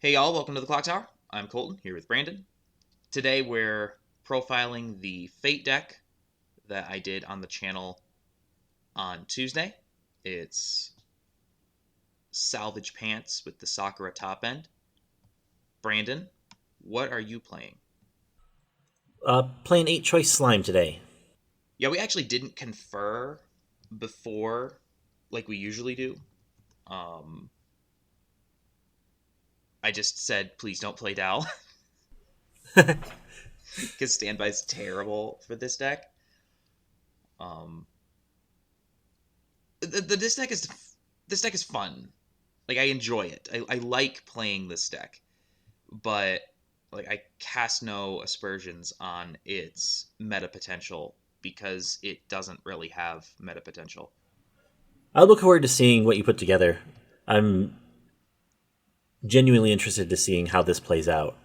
Hey y'all, welcome to the Clock Tower. I'm Colton, here with Brandon. Today we're profiling the Fate deck that I did on the channel on Tuesday. It's Salvage Pants with the Sakura top end. Brandon, what are you playing? Playing 8 choice slime today. Yeah, we actually didn't confer before like we usually do. Um, I just said, please don't play Dal, because standby's terrible for this deck. Um, this deck is fun. Like I enjoy it. I like playing this deck, but like I cast no aspersions on its meta potential because it doesn't really have meta potential. I look forward to seeing what you put together. I'm genuinely interested to seeing how this plays out.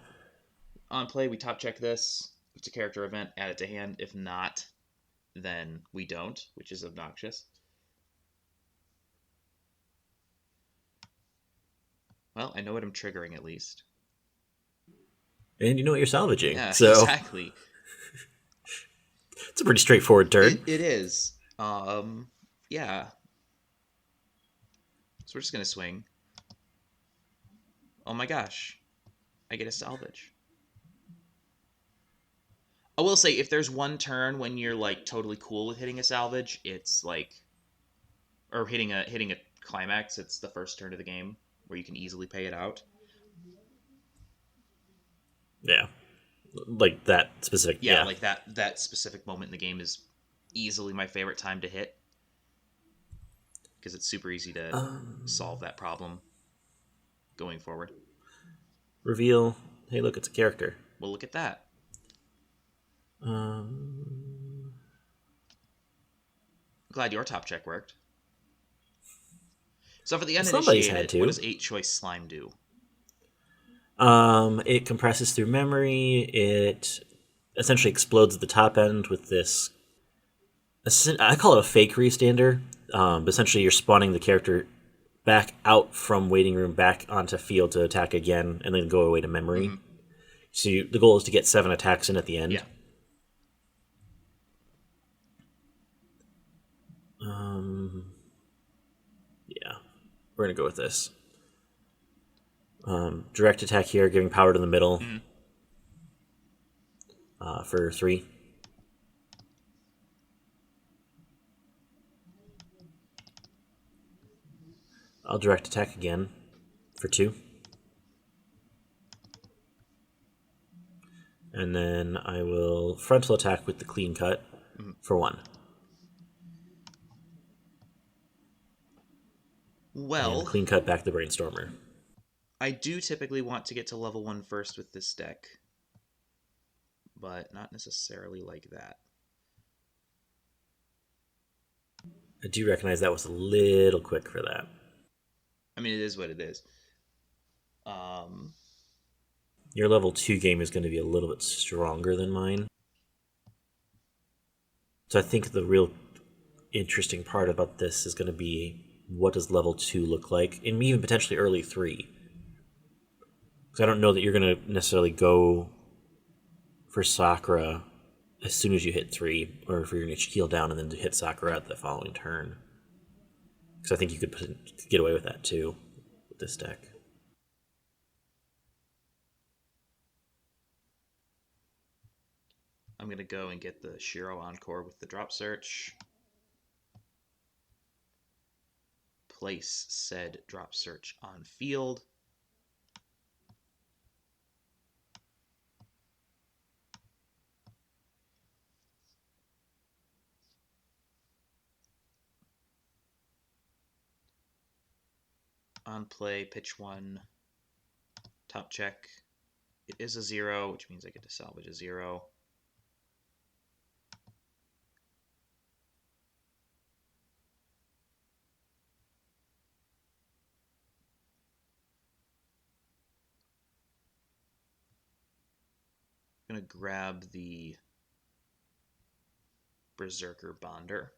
On play, we top check this. If it's a character event, add it to hand. If not, then we don't, which is obnoxious. Well, I know what I'm triggering at least. And you know what you're salvaging, Yeah, so exactly. it's a pretty straightforward turn. It is. Yeah. So we're just gonna swing. Oh my gosh, I get a salvage. I will say, if there's one turn when you're like totally cool with hitting a salvage, it's like, or hitting a climax. It's the first turn of the game where you can easily pay it out. Yeah, like that specific. Yeah, Yeah. like that specific moment in the game is easily my favorite time to hit because it's super easy to solve that problem going forward. Reveal. Hey, look, it's a character. Well, look at that. Um, Glad your top check worked. So for the well, somebody's had uninitiated, what to. does 8 choice slime do? It compresses through memory. It essentially explodes at the top end with this. I call it a fake restander. But essentially, you're spawning the character back out from waiting room back onto field to attack again, and then go away to memory. Mm-hmm. So the goal is to get 7 attacks in at the Yeah. end. Um, yeah, we're gonna go with this. Direct attack here, giving power to the middle Mm-hmm. for 3. I'll direct attack again for 2. And then I will frontal attack with the clean cut Mm-hmm. for 1. And Well, clean cut back the brainstormer. I do typically want to get to level 1 first with this deck, but not necessarily like that. I do recognize that was a little quick for that. I mean, it is what it is. Um, Your level 2 game is going to be a little bit stronger than mine. So I think the real interesting part about this is going to be what does level 2 look like, and even potentially early 3. Because I don't know that you're going to necessarily go for Sakura as soon as you hit 3, or if you're going to heal down and then hit Sakura at the following turn. Because I think you could get away with that too with this deck. I'm going to go and get the Shiro Encore with the drop search. Place said drop search on field. On play, pitch 1, top check. It is a 0, which means I get to salvage a 0. I'm going to grab the Berserker Bonder.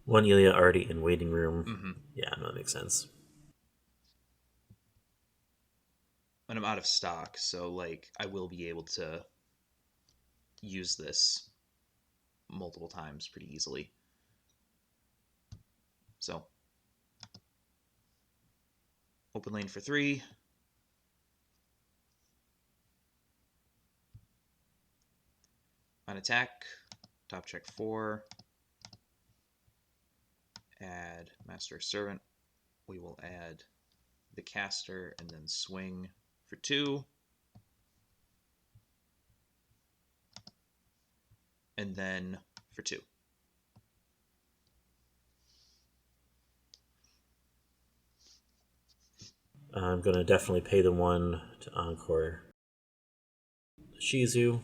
1 Ilya already in waiting room. Mm-hmm. Yeah, no, that makes sense. And I'm out of stock, so like I will be able to use this multiple times pretty easily. So open lane for 3. On attack, top check 4. Add Master Servant. We will add the caster and then swing for 2. And then for 2. I'm going to definitely pay the 1 to Encore Shizu.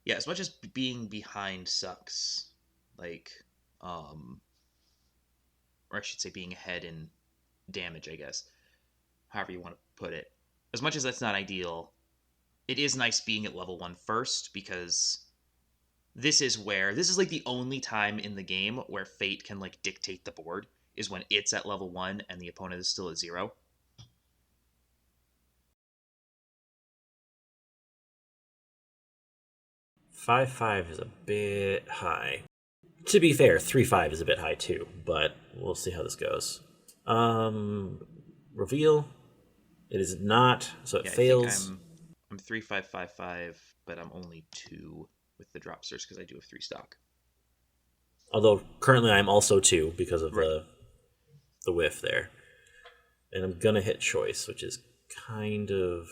Yeah, as much as being behind sucks, like, or I should say being ahead in damage, I guess, however you want to put it. As much as that's not ideal, it is nice being at level 1 first, because this is like the only time in the game where fate can like dictate the board, is when it's at level 1 and the opponent is still at 0. Five is a bit high. To be fair, 3-5 is a bit high too, but we'll see how this goes. Reveal. It is not, so it fails. I think I'm 3-5-5-5, but I'm only 2 with the dropsters because I do have 3 stock. Although currently I'm also 2 because of the whiff there. And I'm gonna hit choice, which is kind of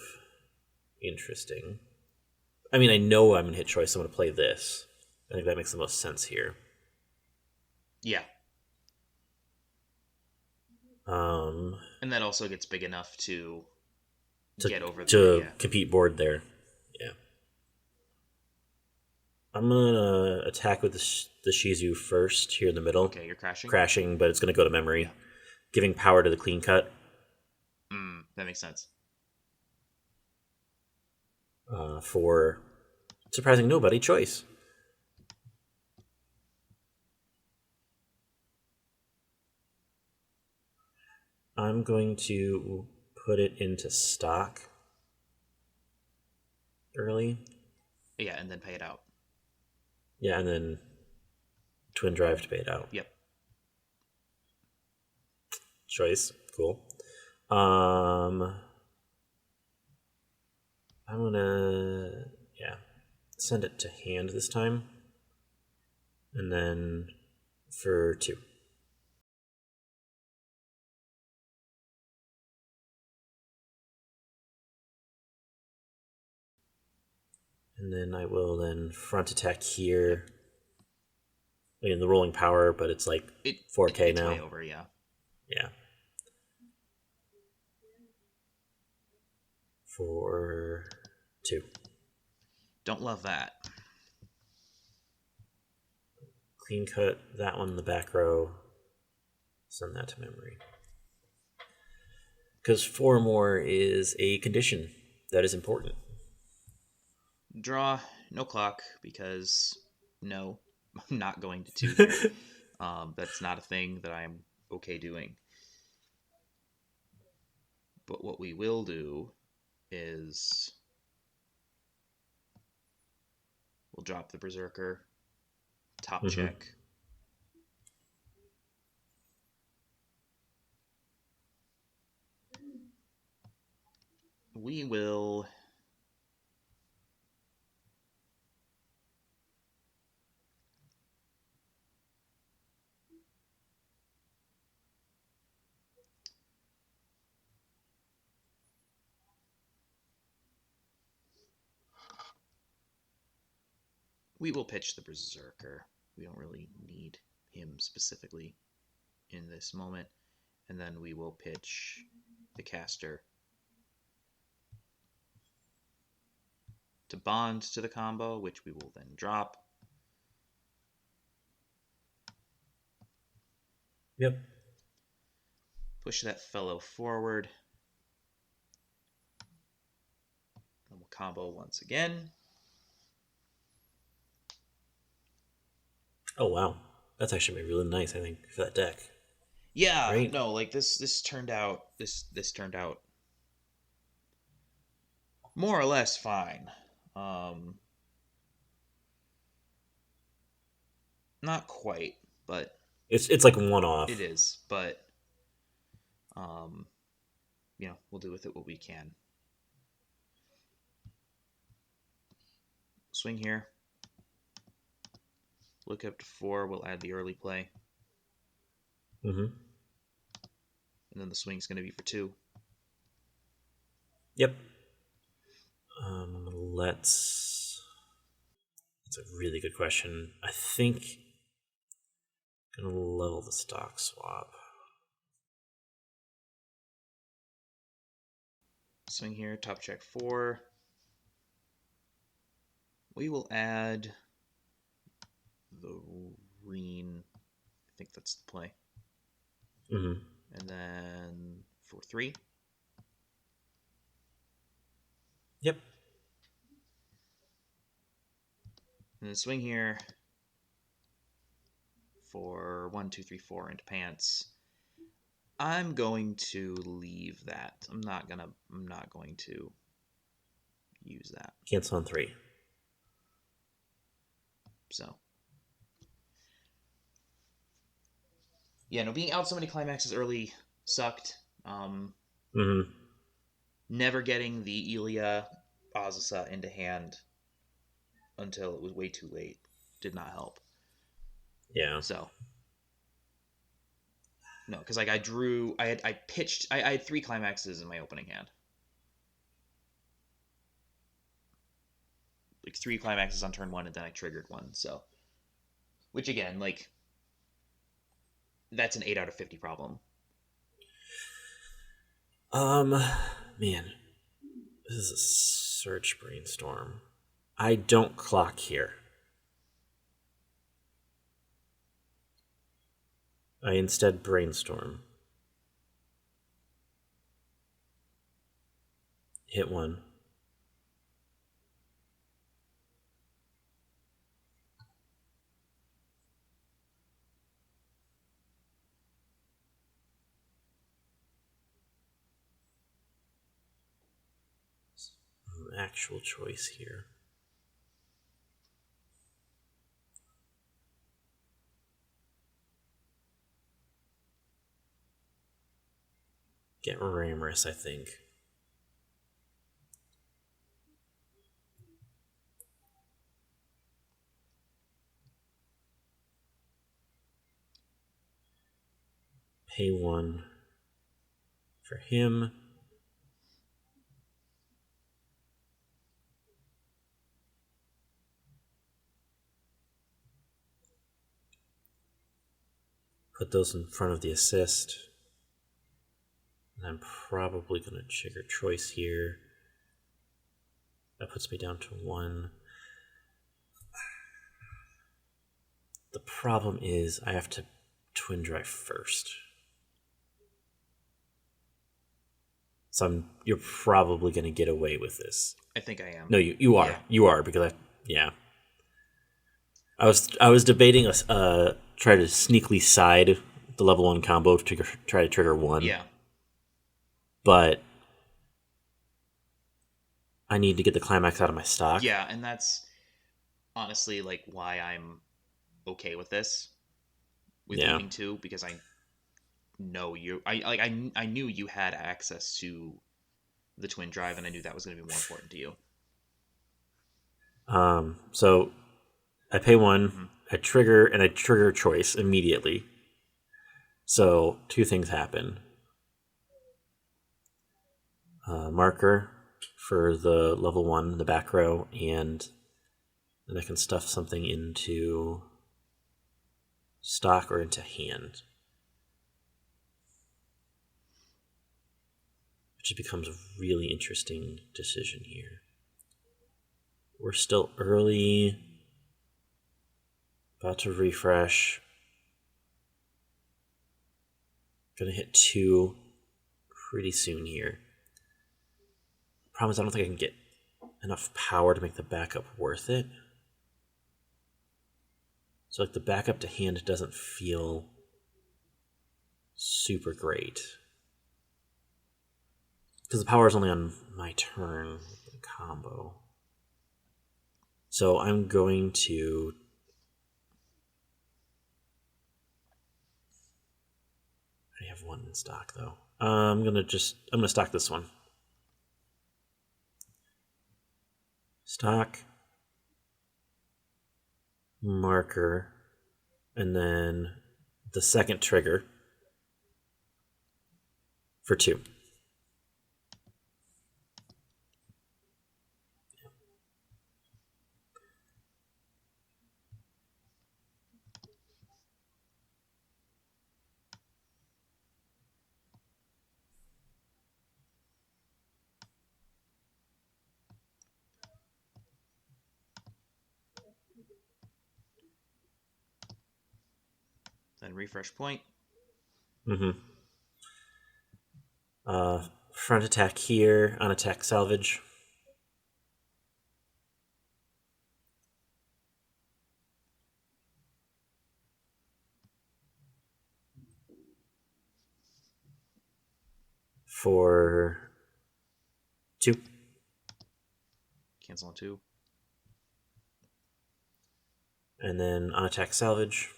interesting. I mean, I know I'm gonna hit choice, so I'm gonna play this. I think that makes the most sense here. Yeah. And that also gets big enough to get over compete board there. Yeah. I'm gonna attack with the Shizu first here in the middle. Okay, you're crashing. Crashing, but it's gonna go to memory, giving power to the clean cut. That makes sense. For surprising nobody choice. I'm going to put it into stock early. Yeah, and then pay it out. Yeah, and then twin drive to pay it out. Yep. Choice. Cool. I'm gonna send it to hand this time. And then for 2. And then I will then front attack here. I mean, the rolling power, but it's like 4K it's now. Way over, yeah. Yeah. For 2. Don't love that. Clean cut that one in the back row. Send that to memory. Because 4 more is a condition that is important. Draw, no clock, because no, I'm not going to 2 here. That's not a thing that I'm okay doing. But what we will do is we'll drop the Berserker, top check. We will pitch the Berserker. We don't really need him specifically in this moment. And then we will pitch the caster to bond to the combo, which we will then drop. Yep. Push that fellow forward. And we'll combo once again. Oh, wow. That's actually really nice, I think, for that deck. Yeah, Right? no, like this turned out this turned out more or less fine. Um, Not quite, but It's like one off. it is. But um, we'll do with it what we can. Swing here. Look up to 4. We'll add the early play, Mm-hmm. and then the swing's going to be for 2. Yep. Let's. That's a really good question. I think I'm gonna level the stock swap. Swing here. Top check 4. We will add the Reen. I think that's the play. Mm-hmm. And then for 3. Yep. And then swing here for 1, 2, 3, 4 into pants. I'm going to leave that. I'm not going to use that. Cancel on 3. So yeah, no, being out so many climaxes early sucked. Mm-hmm. Never getting the Elia Azusa into hand until it was way too late did not help. Yeah. So no, because like I pitched, I had 3 climaxes in my opening hand, like 3 climaxes on turn 1, and then I triggered one. So, which again, like that's an 8 out of 50 problem. Man, this is a search brainstorm. I don't clock here. I instead brainstorm. Hit 1. Actual choice here. Get Ramorous, I think. Pay 1 for him. Put those in front of the assist. And I'm probably going to trigger choice here. That puts me down to 1. The problem is I have to twin drive first. So you're probably going to get away with this. I think I am. No, you are. Yeah. You are, because I was debating try to sneakily side the level 1 combo to try to trigger 1. Yeah. But I need to get the climax out of my stock. Yeah, and that's honestly like why I'm okay with this. With leaving 2, because I know you. I knew you had access to the twin drive, and I knew that was going to be more important to you. So I pay 1, mm-hmm. I trigger choice immediately. So 2 things happen. Marker for the level 1, the back row, and then I can stuff something into stock or into hand. Which becomes a really interesting decision here. We're still early. About to refresh. Gonna hit 2 pretty soon here. Problem is I don't think I can get enough power to make the backup worth it. So like the backup to hand doesn't feel super great. Because the power is only on my turn, the combo. So I'm going to... I have one in stock, though. I'm gonna stock this one. Stock. Marker. And then the second trigger for 2. Then refresh point. Mm-hmm. Front attack here on attack salvage. For 2. Cancel on 2. And then on attack salvage.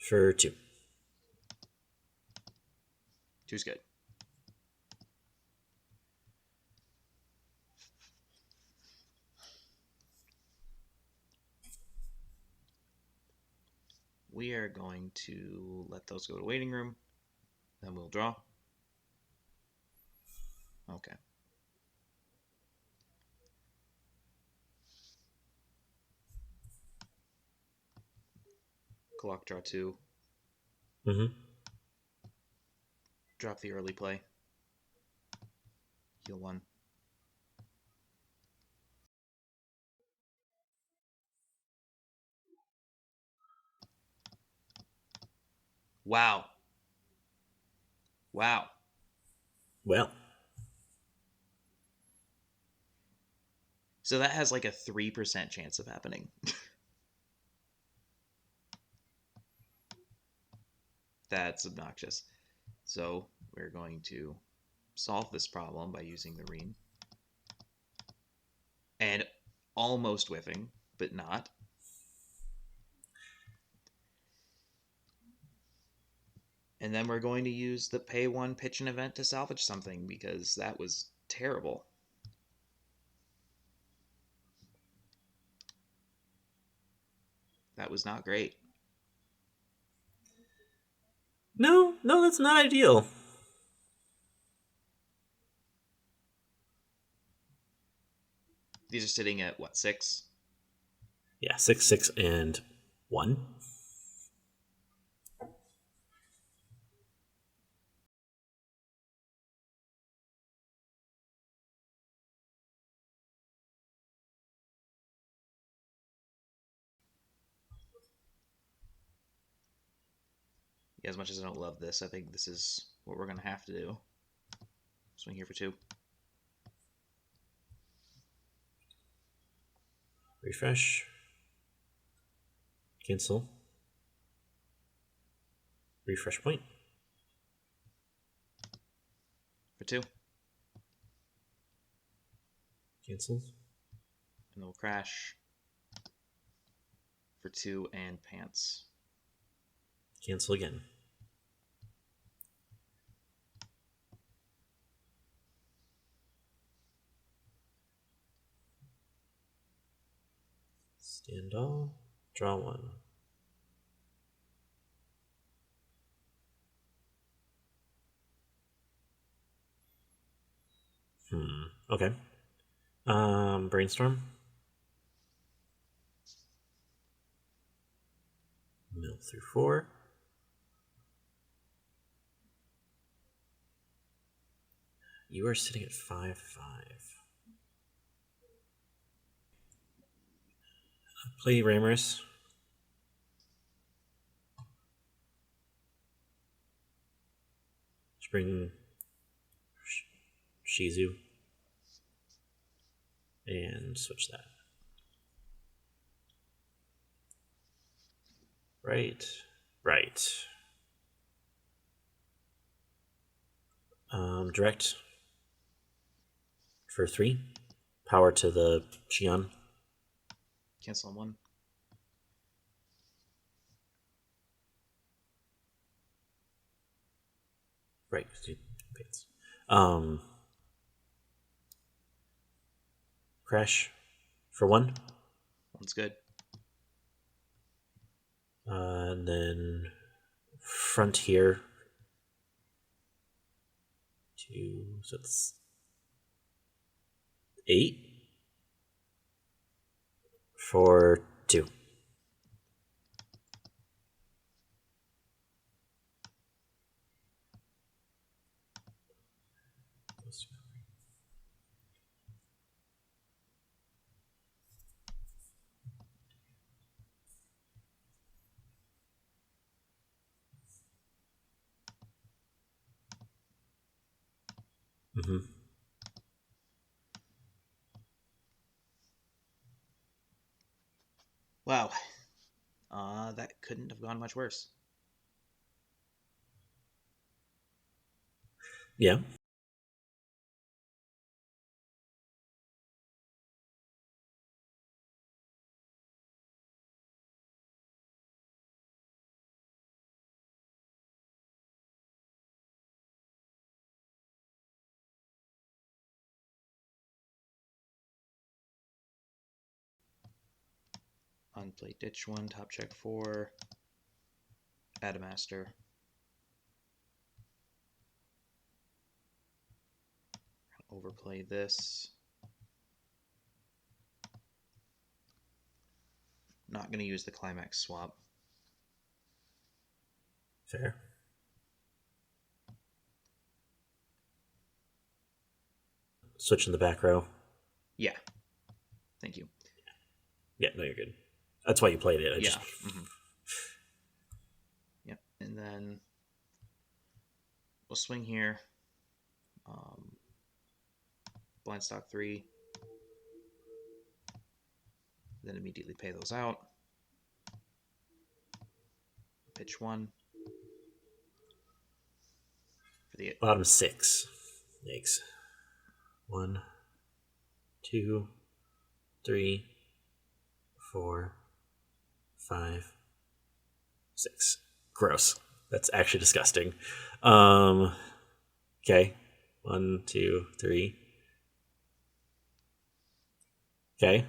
For 2. 2's good. We are going to let those go to waiting room. Then we'll draw. Okay. Clock draw 2. Mm-hmm. Drop the early play. Heal 1. Wow. Wow. Well. So that has like a 3% chance of happening. That's obnoxious. So we're going to solve this problem by using the Reen. And almost whiffing, but not. And then we're going to use the pay 1 pitch an event to salvage something because that was terrible. That was not great. No, that's not ideal. These are sitting at what, 6? Yeah, 6, 6, and 1. As much as I don't love this, I think this is what we're going to have to do. Swing here for 2. Refresh. Cancel. Refresh point. For 2. Cancel. And then we'll crash for 2 and pants. Cancel again. Stand all. Draw 1. Okay. Brainstorm. Mill through 4. You are sitting at 5, 5. Play Ramorous. bring Shizu and switch that. Right. Direct for 3. Power to the Xi'an. Cancel on 1. Right. Crash for 1. 1's good. And then Frontier 2. So it's 8 for 2. Mm-hmm. Wow. That couldn't have gone much worse. Yeah. Unplay ditch 1, top check 4. Add a master. Overplay this. Not going to use the climax swap. Fair. Switch in the back row. Yeah. Thank you. Yeah, no, you're good. That's why you played it. Yep. And then we'll swing here. Blind stock 3. Then immediately pay those out. Pitch 1. For the bottom 6. Yikes. 1, 2, 3, 4, 5, 6. Gross. That's actually disgusting. Okay. 1, 2, 3. Okay.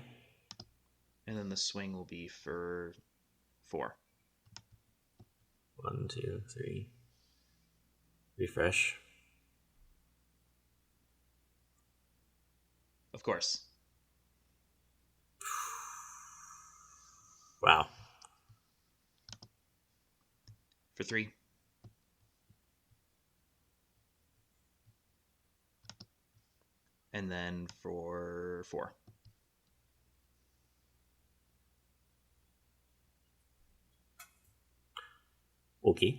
And then the swing will be for 4. 1, 2, 3. Refresh. Of course. Wow. For 3. And then for 4. Okay.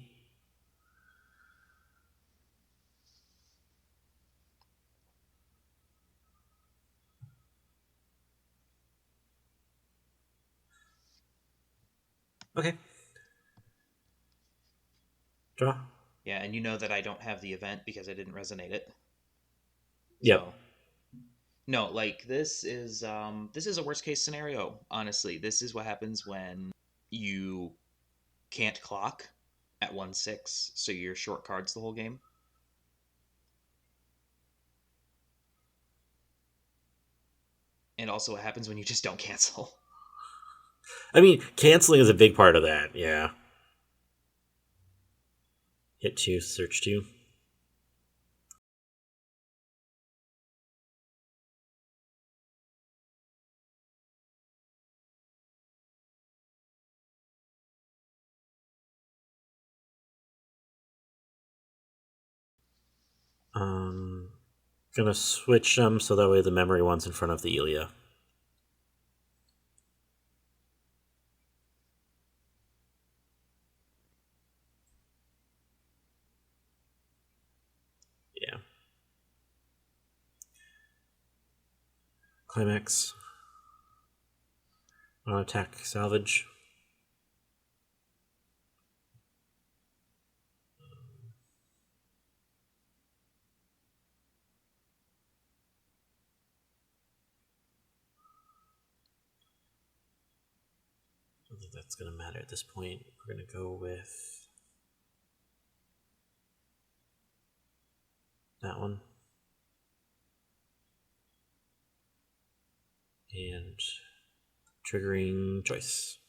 Okay. Draw. Yeah, and you know that I don't have the event because I didn't resonate it. Yep. So, no, like this is a worst case scenario, honestly. This is what happens when you can't clock at 1/6, so you're short cards the whole game. And also what happens when you just don't cancel. I mean, canceling is a big part of that, yeah. Hit 2, search 2. Gonna switch them so that way the memory one's in front of the Elia. climax on attack salvage. I don't think that's going to matter at this point. We're going to go with that one. And triggering choice.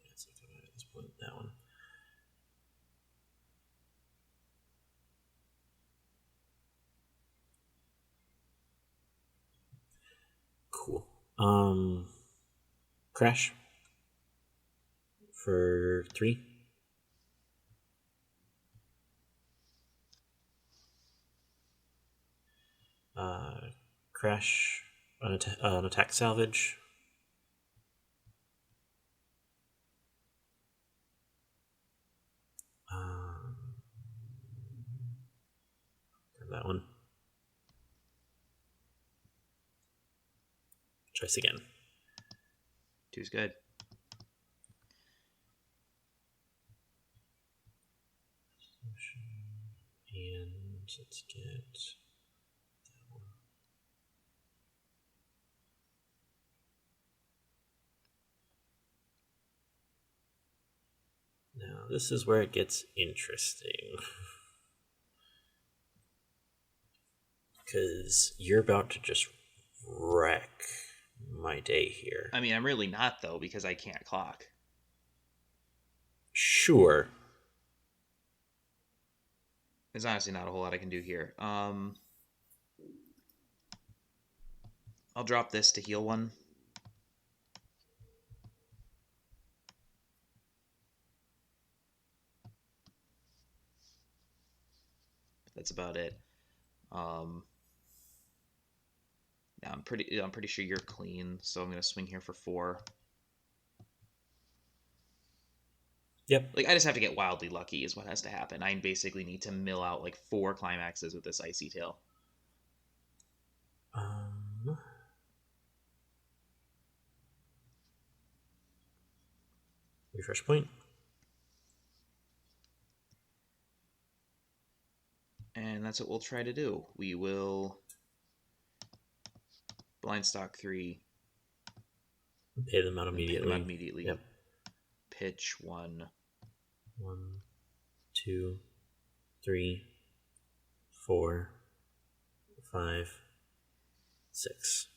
It's not going to matter at this point. That one. Cool. Crash for 3. Crash on attack salvage. That one. Choice again. 2's good. And let's get that one. Now, this is where it gets interesting. Because you're about to just wreck my day here. I mean, I'm really not, though, because I can't clock. Sure. There's honestly not a whole lot I can do here. I'll drop this to heal one. That's about it. Yeah, I'm pretty sure you're clean, so I'm gonna swing here for 4. Yep. Like, I just have to get wildly lucky is what has to happen. I basically need to mill out like 4 climaxes with this Icy Tail. Refresh point. And that's what we'll try to do. We will blind stock 3. Pay them out immediately. Yep. Pitch 1. 1, 2, 3, 4, 5, 6.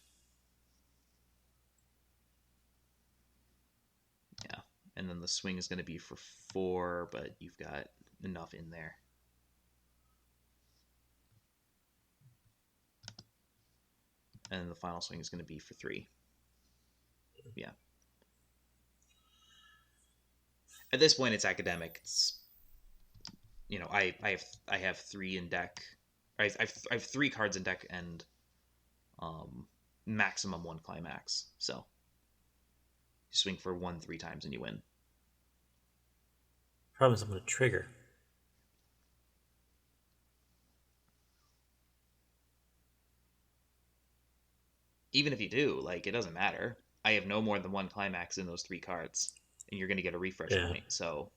Yeah. And then the swing is going to be for 4, but you've got enough in there. And the final swing is going to be for 3. Yeah. At this point, it's academic. It's, you know, I have 3 in deck. I have 3 cards in deck and maximum 1 climax. So you swing for 1 3 times and you win. Problem is, I'm going to trigger. Even if you do, like, it doesn't matter. I have no more than 1 climax in those 3 cards, and you're going to get a refresh point. So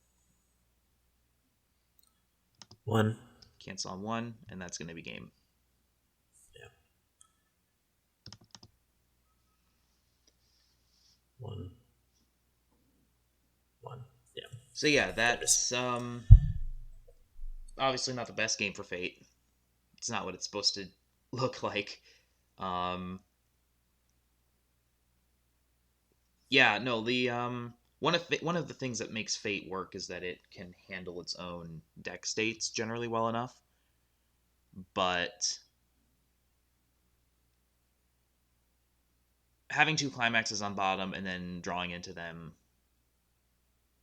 1. Cancel on 1, and that's going to be game. Yeah. 1. 1. Yeah. So yeah, that's obviously not the best game for Fate. It's not what it's supposed to look like. Yeah, no, the one of the things that makes Fate work is that it can handle its own deck states generally well enough. But having 2 climaxes on bottom and then drawing into them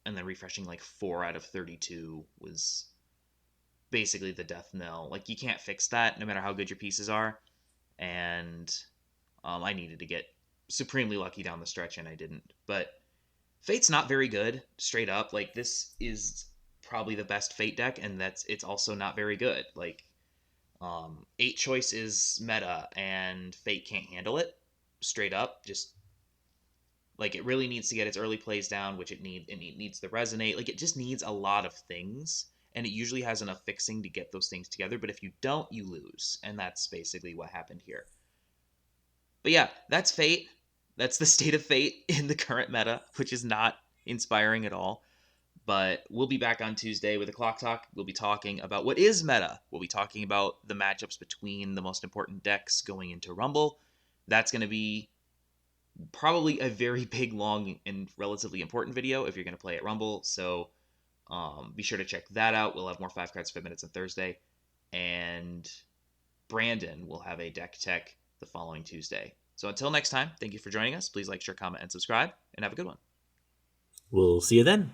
and then refreshing like 4 out of 32 was basically the death knell. Like, you can't fix that no matter how good your pieces are. And I needed to get supremely lucky down the stretch and I didn't. But Fate's not very good, straight up. Like, this is probably the best Fate deck, and it's also not very good. Like, 8 choice is meta, and Fate can't handle it, straight up. Just, like, it really needs to get its early plays down, which it needs to resonate. Like, it just needs a lot of things, and it usually has enough fixing to get those things together. But if you don't, you lose, and that's basically what happened here. But yeah, that's Fate. That's the state of Fate in the current meta, which is not inspiring at all. But we'll be back on Tuesday with a Clock Talk. We'll be talking about what is meta. We'll be talking about the matchups between the most important decks going into Rumble. That's going to be probably a very big, long, and relatively important video if you're going to play at Rumble. So be sure to check that out. We'll have more 5 cards, 5 minutes on Thursday. And Brandon will have a deck tech the following Tuesday. So until next time, thank you for joining us. Please like, share, comment, and subscribe, and have a good one. We'll see you then.